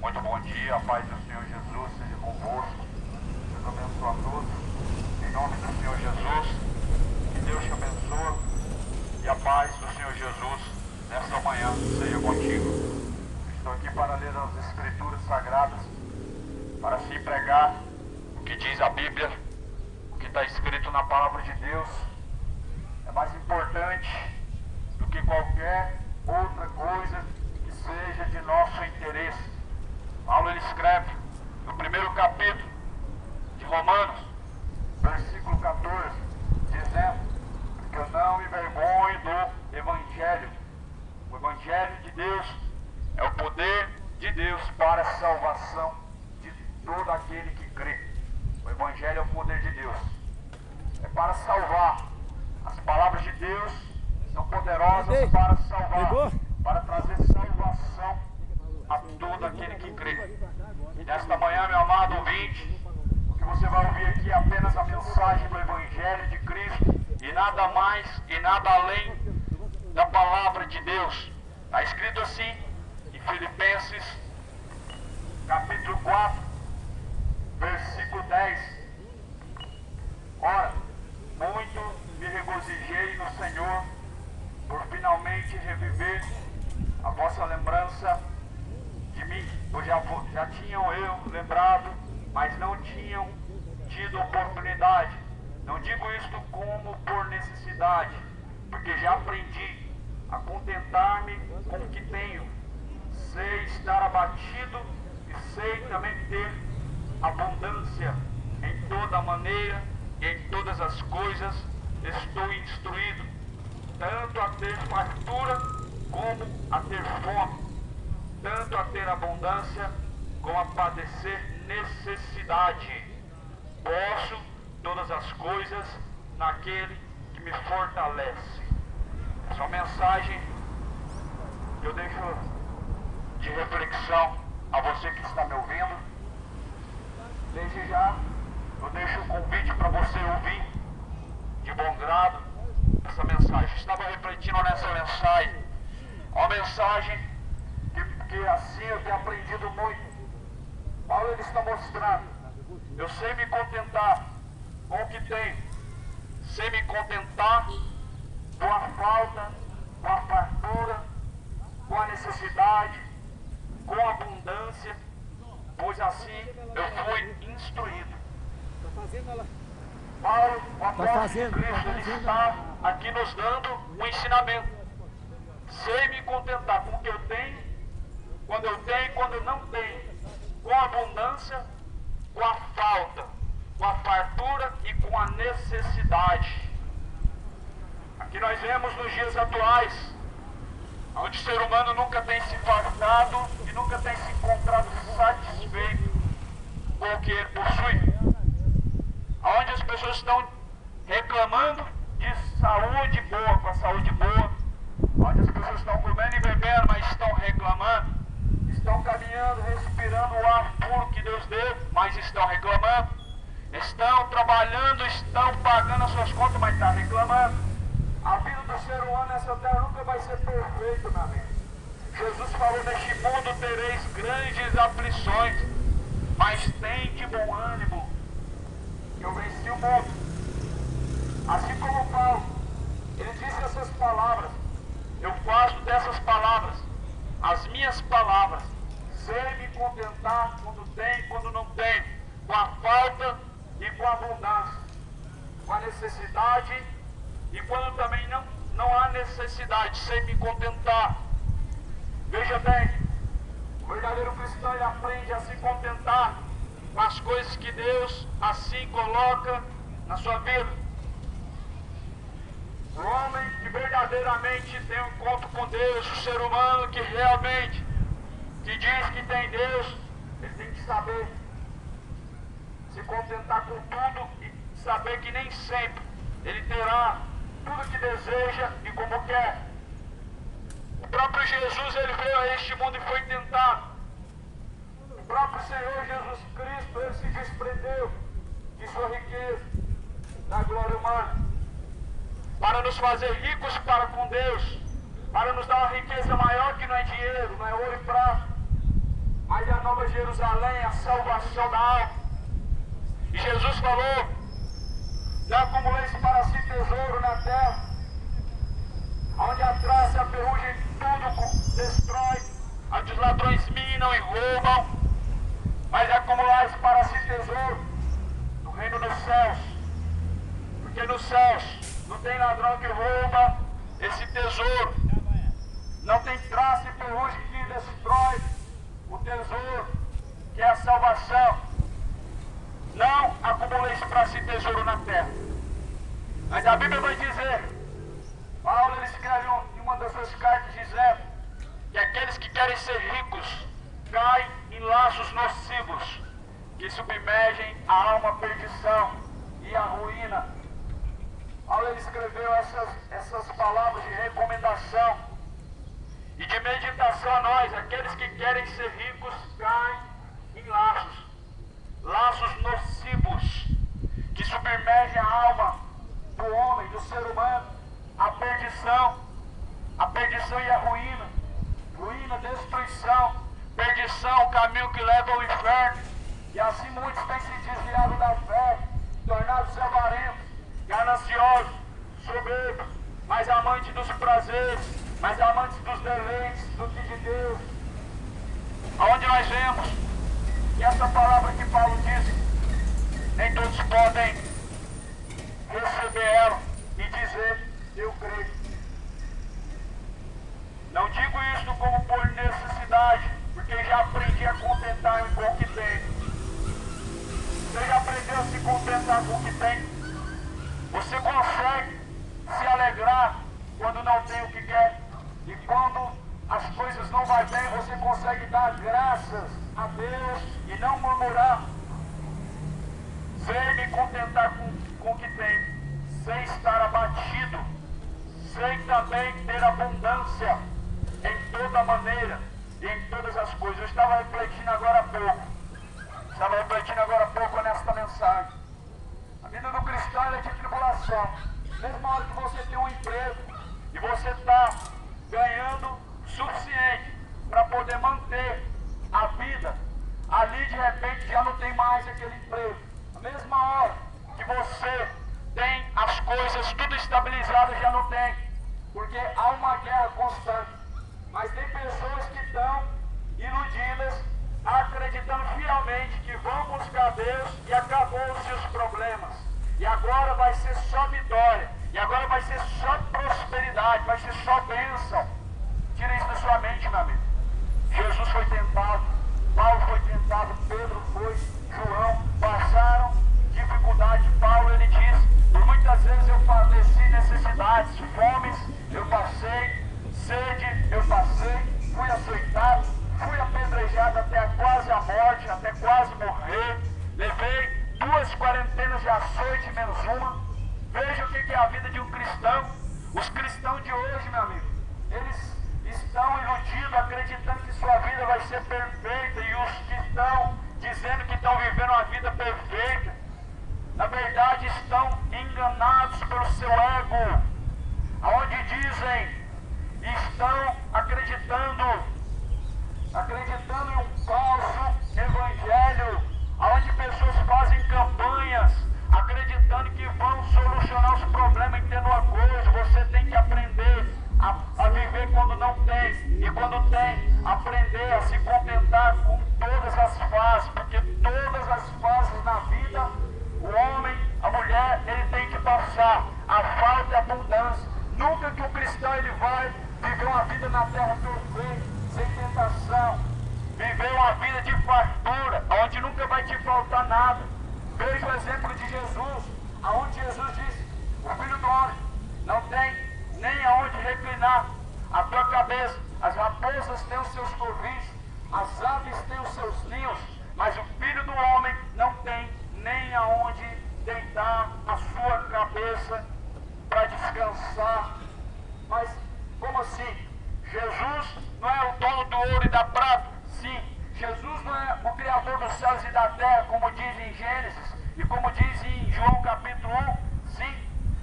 Muito bom dia, a paz do Senhor Jesus seja convosco. Deus abençoe a todos. Em nome do Senhor Jesus, que Deus te abençoe e a paz do Senhor Jesus nesta manhã seja contigo. Estou aqui para ler as Escrituras Sagradas, para assim pregar o que diz a Bíblia, o que está escrito na Palavra de Deus. É mais importante do que qualquer outra coisa que seja de nosso interesse. Paulo ele escreve no primeiro capítulo de Romanos, versículo 14, dizendo que eu não me envergonho do Evangelho. O Evangelho de Deus é o poder de Deus para a salvação de todo aquele que crê. O Evangelho é o poder de Deus. É para salvar. As palavras de Deus são poderosas para salvar, para trazer salvação a todo aquele que crê. E nesta manhã, meu amado ouvinte, o que você vai ouvir aqui é apenas a mensagem do Evangelho de Cristo e nada mais e nada além da palavra de Deus. Está escrito assim em Filipenses capítulo 4, versículo 10. Ora, muito me regozijei no Senhor por finalmente reviver a vossa lembrança de mim, pois já tinham eu lembrado, mas não tinham tido oportunidade. Não digo isto como por necessidade, porque já aprendi a contentar-me com o que tenho. Sei estar abatido e sei também ter abundância. Em toda maneira e em todas as coisas estou instruído, tanto a ter fartura como a ter fome, tanto a ter abundância como a padecer necessidade. Posso todas as coisas naquele que me fortalece. Essa é uma mensagem que eu deixo de reflexão a você que está me ouvindo. Desde já, eu deixo o convite para você ouvir de bom grado essa mensagem. Estava refletindo nessa mensagem, uma mensagem que assim eu tenho aprendido muito. Paulo ele está mostrando, eu sei me contentar com o que tenho, sei me contentar com a falta, com a fartura, com a necessidade, com a abundância, pois assim eu fui instruído. Paulo, o apóstolo de Cristo, ele está aqui nos dando um ensinamento. Sei me contentar com o que eu tenho, quando eu tenho e quando eu não tenho, com a abundância, com a falta, com a fartura e com a necessidade. Aqui nós vemos nos dias atuais, onde o ser humano nunca tem se fartado e nunca tem se encontrado satisfeito com o que ele possui. Onde as pessoas estão reclamando de saúde boa, com a saúde boa, onde as pessoas estão comendo e bebendo, mas estão reclamando, estão caminhando, respirando o ar puro que Deus deu, mas estão reclamando, estão trabalhando, estão pagando as suas contas, mas estão reclamando. A vida do ser humano nessa terra nunca vai ser perfeita, meu amigo. Jesus falou: neste mundo tereis grandes aflições, mas tem de bom ânimo, que eu venci o mundo. Assim como Paulo, ele disse essas palavras, eu faço dessas palavras as minhas palavras. Sei me contentar quando tem e quando não tem, com a falta e com a abundância, com a necessidade e quando também não há necessidade, sei me contentar. Veja bem, o verdadeiro cristão ele aprende a se contentar com as coisas que Deus assim coloca na sua vida. O homem que verdadeiramente tem um encontro com Deus, o ser humano que realmente, que diz que tem Deus, ele tem que saber se contentar com tudo e saber que nem sempre ele terá tudo que deseja e como quer. O próprio Jesus, ele veio a este mundo e foi tentado. O próprio Senhor Jesus Cristo, ele se desprendeu de sua riqueza, da glória humana, para nos fazer ricos para com Deus, para nos dar uma riqueza maior que não é dinheiro, não é ouro e prata, mas é a nova Jerusalém, a salvação da alma. E Jesus falou: não acumuleis para si tesouro na terra, onde a traça e a ferrugem tudo destrói, onde os ladrões minam e roubam, mas acumulais para si tesouro no reino dos céus, porque nos céus não tem ladrão que rouba esse tesouro, não tem traça e ferrugem que destrói o tesouro, que é a salvação. Não acumuleis para si tesouro na terra. Mas a Bíblia vai dizer, Paulo ele escreve em uma das suas cartas dizendo que aqueles que querem ser ricos caem em laços nocivos que submergem a alma à perdição e à ruína. Paulo ele escreveu essas palavras de recomendação e de meditação a nós. Aqueles que querem ser ricos caem em laços nocivos que submergem a alma do homem, do ser humano, a perdição e a ruína, destruição, perdição, o caminho que leva ao inferno. E assim muitos têm se desviado da fé, tornado-se avarentos, gananciosos, soberbos, mais amantes dos prazeres, mais amantes dos deleites do que de Deus. Aonde nós vemos que essa palavra que Paulo disse, nem todos podem receber ela e dizer: eu creio. Não digo isto como por necessidade, porque já aprendi a contentar-me com o que tenho. Você já aprendeu a se contentar com o que tem? Você consegue se alegrar quando não tem o que quer? E quando as coisas não vão bem, você consegue dar graças a Deus e não murmurar? Sei me contentar com o que tem, sem estar abatido, sem também ter abundância em toda maneira e em todas as coisas. Eu estava refletindo agora há pouco nesta mensagem. A vida do cristão é de tribulação. Mesmo na hora que você tem um emprego e você está ganhando o suficiente para poder manter a vida, ali de repente já não tem mais aquele emprego. Na mesma hora que você tem as coisas tudo estabilizadas, já não tem, porque há uma guerra constante. Mas tem pessoas que estão iludidas, acreditando fielmente que vão buscar Deus e acabou os seus problemas. E agora vai ser só vitória, e agora vai ser só prosperidade, vai ser só bênção. Tira isso da sua mente, meu amigo. Jesus foi tentado, Paulo foi tentado, Pedro foi, João, passaram dificuldade. Paulo ele diz: por muitas vezes eu padeci necessidades, fomes eu passei, sede eu passei, fui açoitado, fui apedrejado até quase a morte, até quase morrer, levei 2 quarentenas de açoite menos uma. Veja o que é a vida de um cristão. Os cristãos de hoje, meu amigo, eles estão iludidos, acreditando que sua vida vai ser perfeita, e os que estão dizendo que estão vivendo uma vida perfeita, na verdade estão enganados pelo seu ego, aonde dizem, estão acreditando em um falso evangelho, aonde pessoas fazem campanhas acreditando que vão solucionar os problemas, entenda uma coisa: você tem que aprender a viver quando não tem, e quando tem, aprender a se contentar com todas as fases, porque todas as fases na vida, o homem, a mulher, ele tem que passar a falta e a abundância. Nunca que o cristão ele vai viver uma vida na terra perfeita, sem tentação, viver uma vida de fartura, onde nunca vai te faltar nada. Veja o exemplo de Jesus, aonde Jesus disse: o Filho do Homem não tem nem aonde reclinar a tua cabeça. As raposas têm os seus covis, as aves têm os seus ninhos, mas o Filho do Homem não tem nem aonde deitar a sua cabeça para descansar. Mas como assim? Jesus não é o dono do ouro e da prata? Sim. Jesus não é o Criador dos céus e da terra, como diz em Gênesis e como diz em João capítulo 1? Sim.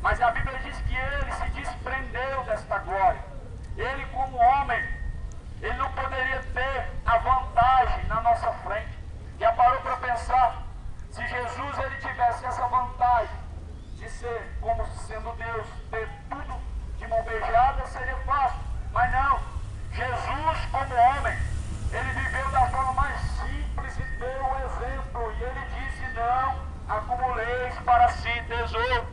Mas a Bíblia diz que ele se desprendeu desta glória. Ele, como homem, ele não poderia ter a vantagem na nossa frente. para si tesouro.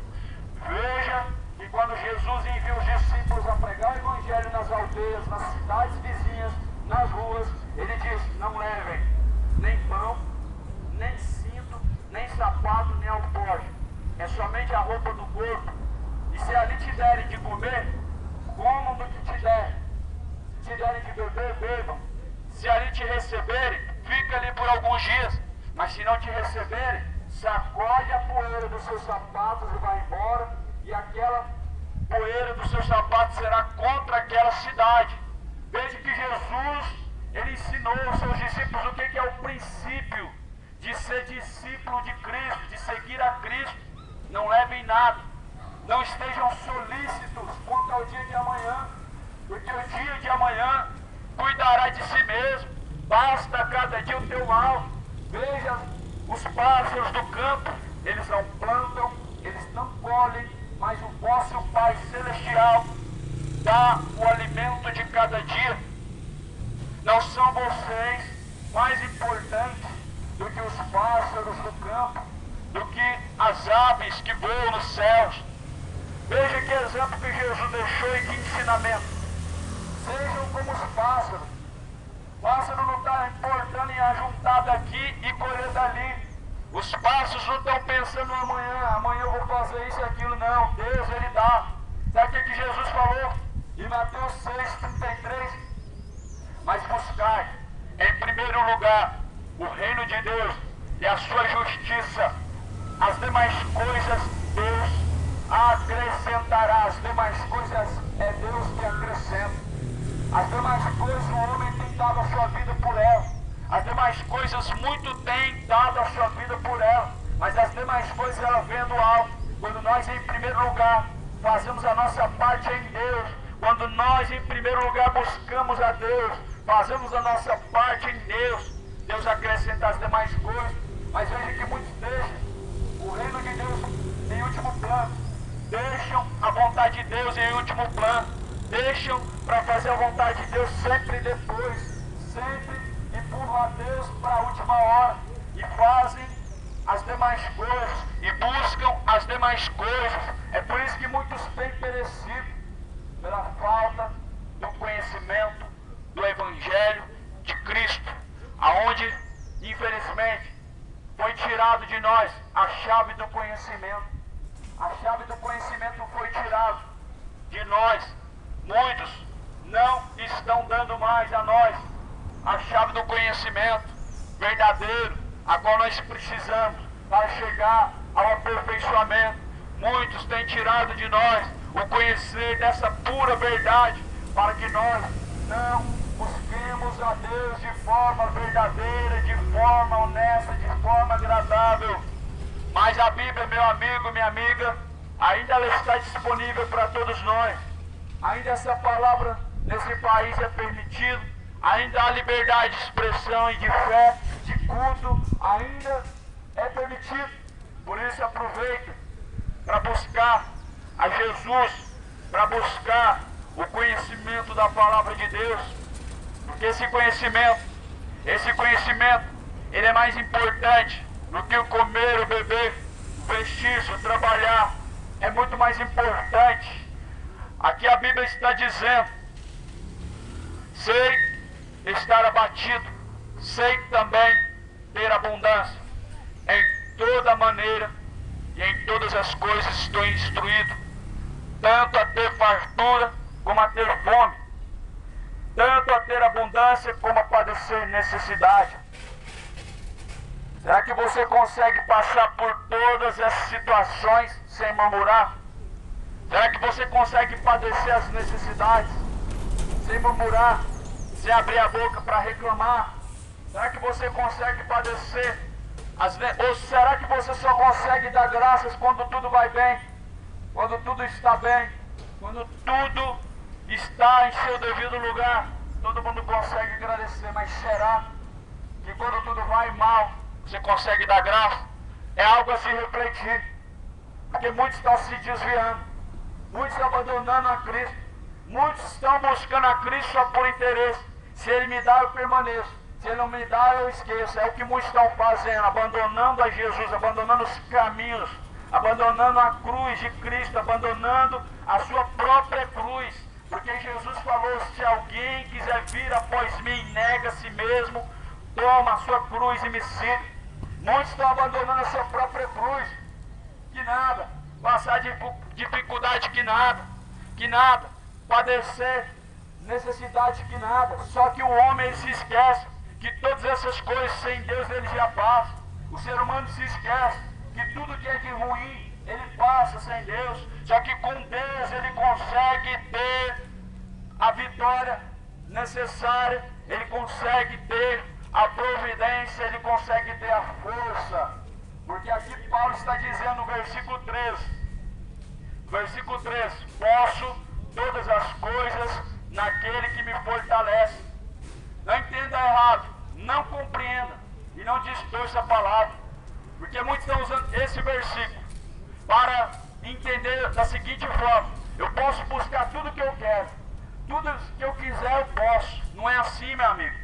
Veja que quando Jesus envia os discípulos a pregar o Evangelho nas aldeias, nas cidades vizinhas, nas ruas, ele diz: não levem nem pão, nem cinto, nem sapato, nem alforje. É somente a roupa do corpo. E se ali te derem de comer, comam do que te der. Se te derem de beber, bebam. Se ali te receberem, fica ali por alguns dias. Mas se não te receberem, sacode a poeira dos seus sapatos e vai embora. E aquela poeira dos seus sapatos será contra aquela cidade. Veja que Jesus, ele ensinou aos seus discípulos o que é o princípio de ser discípulo de Cristo, de seguir a Cristo. Não levem nada. Não estejam solícitos quanto ao dia de amanhã, porque o dia de amanhã cuidará de si mesmo. Basta cada dia o teu mal. Veja os pássaros do campo, eles não plantam, eles não colhem, mas o vosso Pai Celestial dá o alimento de cada dia. Não são vocês mais importantes do que os pássaros do campo, do que as aves que voam nos céus. Veja que exemplo que Jesus deixou e que ensinamento. Sejam como os pássaros. O pássaro não está importando em ajuntar daqui e colher dali. Os pássaros não estão pensando no amanhã eu vou fazer isso e aquilo, não. Deus, ele dá. Sabe o que Jesus falou? Em Mateus 6,33. Mas buscai, em primeiro lugar, o reino de Deus e a sua justiça. As demais coisas Deus acrescentará. As demais coisas é Deus que acrescenta. As demais coisas o homem tem dado a sua vida por ela. As demais coisas muito tem dado a sua vida por ela. Mas as demais coisas ela vem do alto. Quando nós em primeiro lugar fazemos a nossa parte em Deus. Quando nós em primeiro lugar buscamos a Deus, fazemos a nossa parte em Deus, Deus acrescenta as demais coisas. Mas veja que muitos deixam o reino de Deus em último plano. Deixam a vontade de Deus em último plano. Deixam para fazer a vontade de Deus sempre depois. Sempre empurram a Deus para a última hora. E fazem as demais coisas. E buscam as demais coisas. É por isso que muitos têm perecido. Pela falta do conhecimento do Evangelho de Cristo. Aonde, infelizmente, foi tirado de nós a chave do conhecimento. A chave do conhecimento foi tirada de nós. Muitos não estão dando mais a nós a chave do conhecimento verdadeiro, a qual nós precisamos para chegar ao aperfeiçoamento. Muitos têm tirado de nós o conhecer dessa pura verdade, para que nós não busquemos a Deus de forma verdadeira, de forma honesta, de forma agradável. Mas a Bíblia, meu amigo, minha amiga, ainda ela está disponível para todos nós. Ainda essa palavra nesse país é permitida. Ainda há liberdade de expressão e de fé, de culto, ainda é permitido. Por isso aproveita para buscar a Jesus, para buscar o conhecimento da palavra de Deus. Porque esse conhecimento, ele é mais importante do que o comer, o beber, o vestir, o trabalhar. É muito mais importante. Aqui a Bíblia está dizendo: sei estar abatido, sei também ter abundância. Em toda maneira e em todas as coisas estou instruído, tanto a ter fartura como a ter fome, tanto a ter abundância como a padecer necessidade. Será que você consegue passar por todas essas situações sem murmurar? Será que você consegue padecer as necessidades sem murmurar, sem abrir a boca para reclamar? Será que você consegue padecer ou será que você só consegue dar graças quando tudo vai bem? Quando tudo está bem? Quando tudo está em seu devido lugar? Todo mundo consegue agradecer, mas será que quando tudo vai mal, você consegue dar graça? É algo a se refletir. Porque muitos estão se desviando. Muitos estão abandonando a Cristo. Muitos estão buscando a Cristo só por interesse. Se Ele me dá, eu permaneço. Se Ele não me dá, eu esqueço. É o que muitos estão fazendo. Abandonando a Jesus, abandonando os caminhos, abandonando a cruz de Cristo, abandonando a sua própria cruz. Porque Jesus falou, se alguém quiser vir após mim, nega a si mesmo, toma a sua cruz e me siga. Muitos estão abandonando a sua própria cruz. Que nada, passar dificuldade que nada, padecer necessidade que nada. Só que o homem ele se esquece que todas essas coisas sem Deus ele já passa. O ser humano se esquece que tudo que é de ruim ele passa sem Deus. Só que com Deus ele consegue ter a vitória necessária, ele consegue ter a providência, ele consegue ter a força. Porque aqui Paulo está dizendo no versículo 3, posso todas as coisas naquele que me fortalece. Não entenda errado, não compreenda e não distorça a palavra, porque muitos estão usando esse versículo para entender da seguinte forma: eu posso buscar tudo que eu quero, tudo que eu quiser eu posso. Não é assim, meu amigo.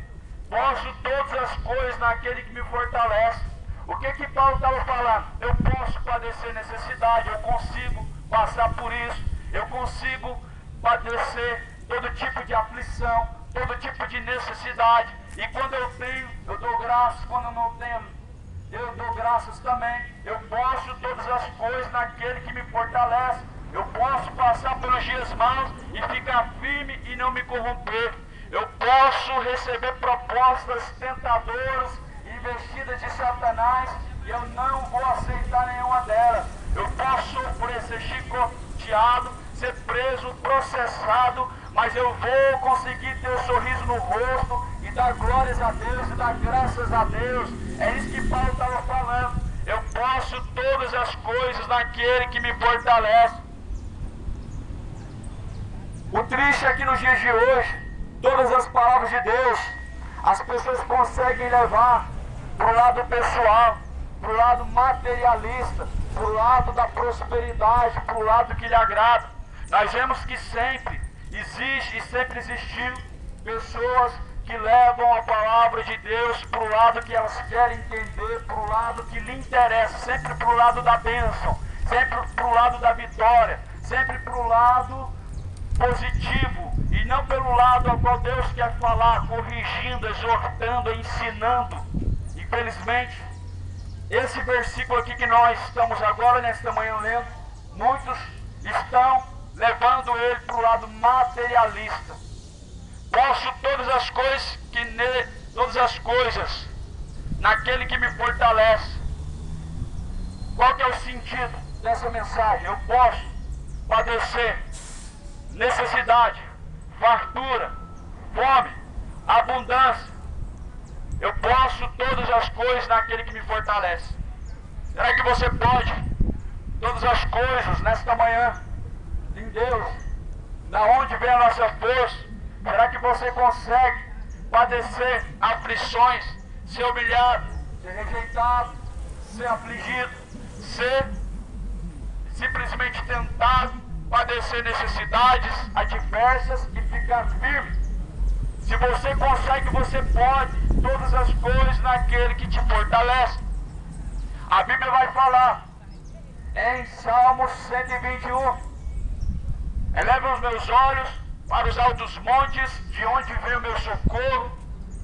Posso todas as coisas naquele que me fortalece. O que Paulo estava falando? Eu posso padecer necessidade, eu consigo passar por isso, eu consigo padecer todo tipo de aflição, todo tipo de necessidade. E quando eu tenho, eu dou graças. Quando eu não tenho, eu dou graças também. Eu posso todas as coisas naquele que me fortalece. Eu posso passar pelos dias maus e ficar firme e não me corromper. Eu posso receber propostas tentadoras e investidas de Satanás e eu não vou aceitar nenhuma delas. Eu posso sofrer, ser chicoteado, ser preso, processado, mas eu vou conseguir ter um sorriso no rosto e dar glórias a Deus e dar graças a Deus. É isso que Paulo estava falando. Eu posso todas as coisas naquele que me fortalece. O triste é que nos dias de hoje, todas as palavras de Deus, as pessoas conseguem levar para o lado pessoal, para o lado materialista, para o lado da prosperidade, para o lado que lhe agrada. Nós vemos que sempre existe e sempre existiu pessoas que levam a palavra de Deus para o lado que elas querem entender, para o lado que lhe interessa, sempre para o lado da bênção, sempre para o lado da vitória, sempre para o lado positivo e não pelo lado ao qual Deus quer falar, corrigindo, exortando, ensinando. Infelizmente, esse versículo aqui que nós estamos agora, nesta manhã lendo, muitos estão levando ele para o lado materialista. Posso todas as coisas todas as coisas naquele que me fortalece. Qual que é o sentido dessa mensagem? Eu posso padecer necessidade, fartura, fome, abundância. Eu posso todas as coisas naquele que me fortalece. Será que você pode todas as coisas nesta manhã em Deus? Da onde vem a nossa força? Será que você consegue padecer aflições, ser humilhado, ser rejeitado, ser afligido, ser simplesmente tentado, padecer necessidades adversas e ficar firme? Se você consegue, você pode todas as coisas naquele que te fortalece. A Bíblia vai falar em Salmos 121: eleva os meus olhos para os altos montes, de onde vem o meu socorro.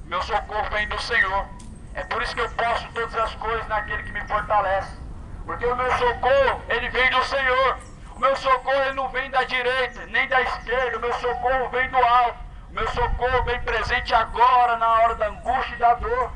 Meu socorro vem do Senhor. É por isso que eu posso todas as coisas naquele que me fortalece, porque o meu socorro, ele vem do Senhor. O meu socorro, ele não vem da direita, nem da esquerda. O meu socorro vem do alto. O meu socorro vem presente agora, na hora da angústia e da dor.